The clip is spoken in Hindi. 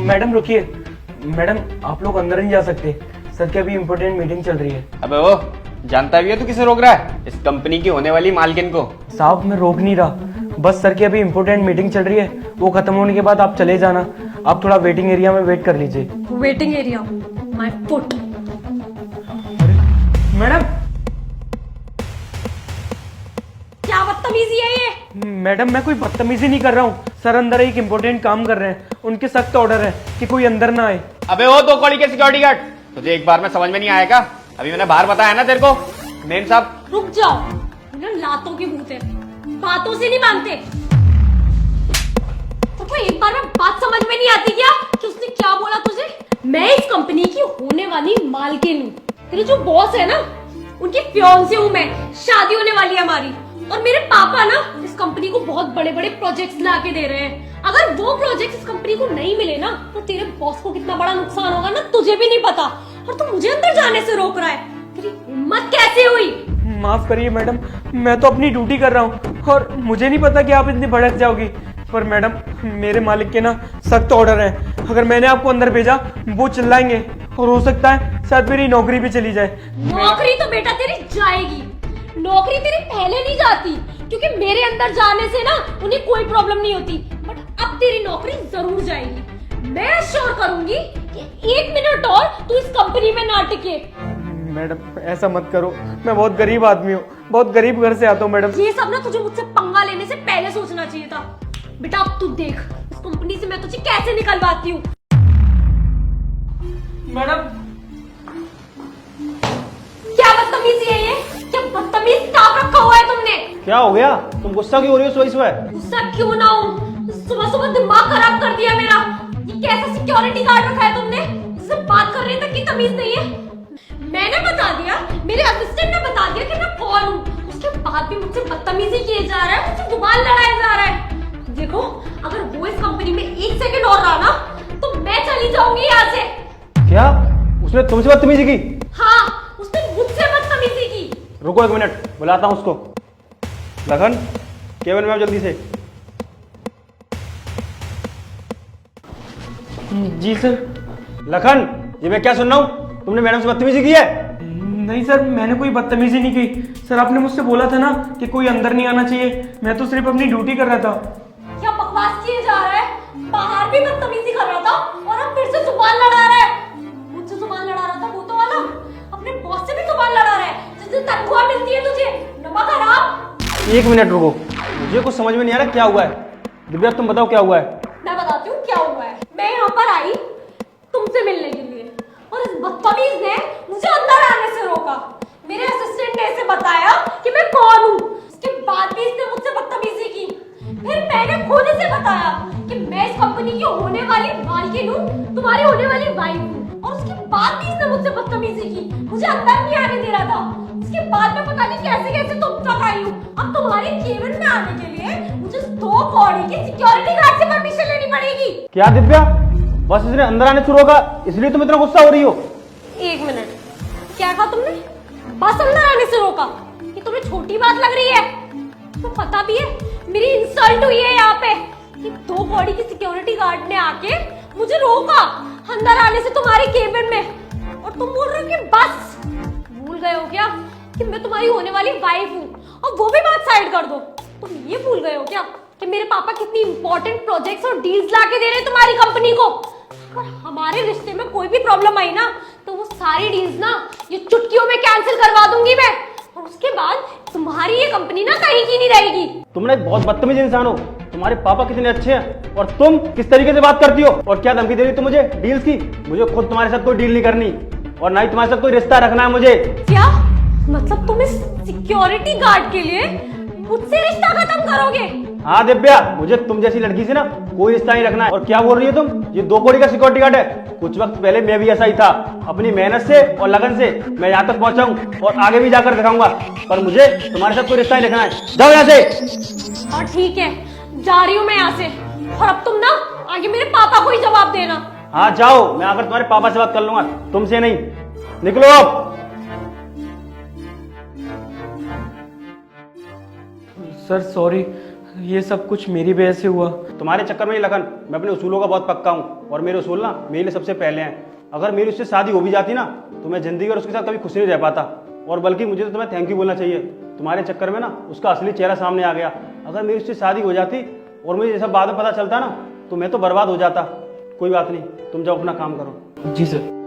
मैडम रुकिए, मैडम आप लोग अंदर नहीं जा सकते, सर की अभी इम्पोर्टेंट मीटिंग चल रही है। अबे वो जानता भी है तू किसे रोक रहा है? इस कंपनी की होने वाली मालकिन को। साहब मैं रोक नहीं रहा, बस सर की अभी इम्पोर्टेंट मीटिंग चल रही है, वो खत्म होने के बाद आप चले जाना। आप थोड़ा वेटिंग एरिया में वेट कर लीजिए। Waiting area, my foot. Madam क्या बदतमीजी है ये? मैडम मैं कोई बदतमीजी नहीं कर रहा हूँ, सर अंदर एक इम्पोर्टेंट काम कर रहे हैं, उनके सख्त ऑर्डर है कि कोई अंदर ना आए। अबे वो 2 कौड़ी के सिक्योरिटी गार्ड, तुझे एक बार में समझ में नहीं आएगा? अभी मैंने बाहर बताया ना तेरे को। मेन साहब रुक जाओ, ना लातों के भूत है, बातों से नहीं मानते। तो एक बार में बात समझ में नहीं आती क्या कि उसने क्या बोला तुझे? मैं इस कंपनी की होने वाली मालकिन हूँ। तेरे जो बॉस है ना, उनकी फियांसे हूँ मैं, शादी होने वाली है हमारी। और मेरे पापा ना इस कंपनी को बहुत बड़े बड़े प्रोजेक्ट्स ला के दे रहे हैं। अगर वो प्रोजेक्ट इस कंपनी को नहीं मिले ना, तो तेरे बॉस को कितना बड़ा नुकसान होगा ना तुझे भी नहीं पता। और तू मुझे अंदर जाने से रोक रहा है, तेरी हिम्मत कैसे हुई? माफ करिए मैडम, मैं तो अपनी ड्यूटी कर रहा हूँ और मुझे नहीं पता कि आप इतनी भड़क जाओगी। पर मैडम मेरे मालिक के ना सख्त ऑर्डर है, अगर मैंने आपको अंदर भेजा वो चिल्लाएंगे और हो सकता है शायद मेरी नौकरी भी चली जाए। नौकरी तो बेटा तेरी जाएगी, नौकरी तेरी पहले नहीं जाती, क्योंकि मेरे अंदर जाने से ना उन्हें कोई प्रॉब्लम नहीं होती। बट अब तेरी नौकरी जरूर जाएगी। मैं श्योर करूंगी कि 1 मिनट और तू इस कंपनी में ना टिके। मैडम ऐसा मत करो, मैं बहुत गरीब आदमी हूँ, बहुत गरीब घर से आता हूँ मैडम। ये सब ना तुझे मुझसे पंगा लेने से पहले सोचना चाहिए था। बेटा अब तू देख इस कंपनी से मैं तुझे कैसे निकलवाती हूँ। मैडम क्या बदतमीजी है ये? क्या बदतमीज स्टाफ रखा हुआ है तुमने? क्या हो गया? तुम गुस्सा क्यों हो रही हो सुबह? गुस्सा क्यों ना हूँ, सुबह सुबह दिमाग खराब कर दिया मेरा। ये कैसा सिक्योरिटी गार्ड रखा है तुमने जिससे बात करने तक की तमीज नहीं है? मैंने बता दिया, मेरे असिस्टेंट ने बता दिया कि मैं कौन हूँ, उसके बाद भी मुझसे बदतमीजी किए जा रहा है, मुझसे जुबान लड़ाया जा रहा है। देखो अगर वो इस कंपनी में 1 सेकंड और रहा ना, तो मैं चली जाऊंगी यहाँ से। क्या उसने तुमसे बदतमीजी की? हाँ, उसने मुझसे बदतमीजी की। रुको 1 मिनट, बुलाता हूँ उसको। लखन केबिन में आओ जल्दी से। जी सर। लखन ये मैं क्या सुन रहा हूँ? तुमने मैडम से बदतमीजी की है? नहीं सर, मैंने कोई बदतमीजी नहीं की सर, आपने मुझसे बोला था ना कि कोई अंदर नहीं आना चाहिए, मैं तो सिर्फ अपनी ड्यूटी कर रहा था। क्या बकवास किए जा रहा है? बाहर भी बदतमीजी कर रहा था और अब फिर से जुबान लड़ा रहा है। मुझसे जुबान लड़ा रहा था वो तो वाला, अपने बॉस से भी जुबान लड़ा रहा है जिससे तनख्वाह मिलती है तुझे, नमक हराम। 1 मिनट रुको, मुझे कुछ समझ में नहीं आ रहा क्या हुआ है। दिव्या तुम बताओ क्या हुआ है? मैं बताती हूँ क्या हुआ है। मैं यहाँ पर आई तुमसे मिलने के लिए और इस बदतमीज ने मुझे अंदर आने से रोका। मेरे असिस्टेंट ने इसे बताया कि मैं कौन हूँ, उसके बाद भी इसने मुझसे बदतमीजी की। फिर मैंने खुद इसे बताया कि मैं इस कंपनी की होने वाली मालकिन हूँ, तुम्हारी होने वाली वाइफ हूँ, और उसके बाद भी इसने मुझसे बदतमीजी की, मुझे अंदर नहीं आने दे रहा था। उसके बाद में पता नहीं कैसे कैसे तुम तक आई हूँ। अब तुम्हारे केबिन में आने के लिए मुझे 2 कौड़ी के सिक्योरिटी गार्ड से परमिशन लेनी पड़ेगी। क्या दिव्या, बस इसने अंदर आने से रोका इसलिए तुम इतना गुस्सा हो रही हो? 1 मिनट, क्या कहा तुमने? बस अंदर आने से रोका? ये तुम्हें छोटी बात लग रही है? तो पता भी है मेरी इंसल्ट हुई है यहाँ पे कि 2 कौड़ी की सिक्योरिटी गार्ड ने आके मुझे रोका अंदर आने से तुम्हारे केबिन में, और तुम बोल रहे हो कि बस। भूल गए हो क्या कि मैं तुम्हारी होने वाली वाइफ हूँ? और वो भी बात साइड कर दो, तुम ये भूल गए हो क्या कि मेरे पापा कितनी इंपॉर्टेंट प्रोजेक्ट्स और डील्स ला के दे रहे हैं तुम्हारी कंपनी को? अगर हमारे रिश्ते में कोई भी प्रॉब्लम आई ना, तो वो सारी डील्स ना ये चुटकियों में कैंसिल करवा दूंगी मैं, और उसके बाद तुम्हारी ये कंपनी ना कहीं की नहीं रहेगी। तुम ना एक बहुत बदतमीज इंसान हो। तुम्हारे पापा कितने अच्छे हैं और तुम किस तरीके से बात करती हो और क्या धमकी दे रही हो तुम मुझे डील्स की? मुझे खुद तुम्हारे साथ कोई डील नहीं करनी और ना ही तुम्हारे साथ कोई रिश्ता रखना है मुझे। क्या मतलब तुम इस सिक्योरिटी गार्ड के लिए मुझसे रिश्ता खत्म करोगे? हाँ दिव्या, मुझे तुम जैसी लड़की से ना कोई रिश्ता नहीं रखना है। और क्या बोल रही हो तुम? ये 2 कौड़ी का सिक्योरिटी गार्ड है? कुछ वक्त पहले मैं भी ऐसा ही था। अपनी मेहनत से और लगन से मैं यहाँ तक पहुंचा हूँ और आगे भी जाकर दिखाऊंगा, पर मुझे तुम्हारे साथ कोई रिश्ता नहीं रखना है। जाओ यहाँ से। और ठीक है, जा रही हूँ मैं यहाँ से, और अब तुम ना आगे मेरे पापा को ही जवाब देना। हाँ जाओ, मैं आकर तुम्हारे पापा से बात कर लूंगा, तुमसे नहीं। निकलो अब। सर सॉरी, ये सब कुछ मेरी वजह से हुआ। तुम्हारे चक्कर में नहीं लखन, मैं अपने उसूलों का बहुत पक्का हूँ और मेरे उसूल ना मेरे लिए सबसे पहले हैं। अगर मेरी उससे शादी हो भी जाती ना तो मैं जिंदगी और उसके साथ कभी खुश नहीं रह पाता। और बल्कि मुझे तो तुम्हें थैंक यू बोलना चाहिए, तुम्हारे चक्कर में ना उसका असली चेहरा सामने आ गया। अगर मेरी उससे शादी हो जाती और मुझे ये सब बाद में पता चलता ना तो मैं तो बर्बाद हो जाता। कोई बात नहीं, तुम जाओ अपना काम करो। जी सर।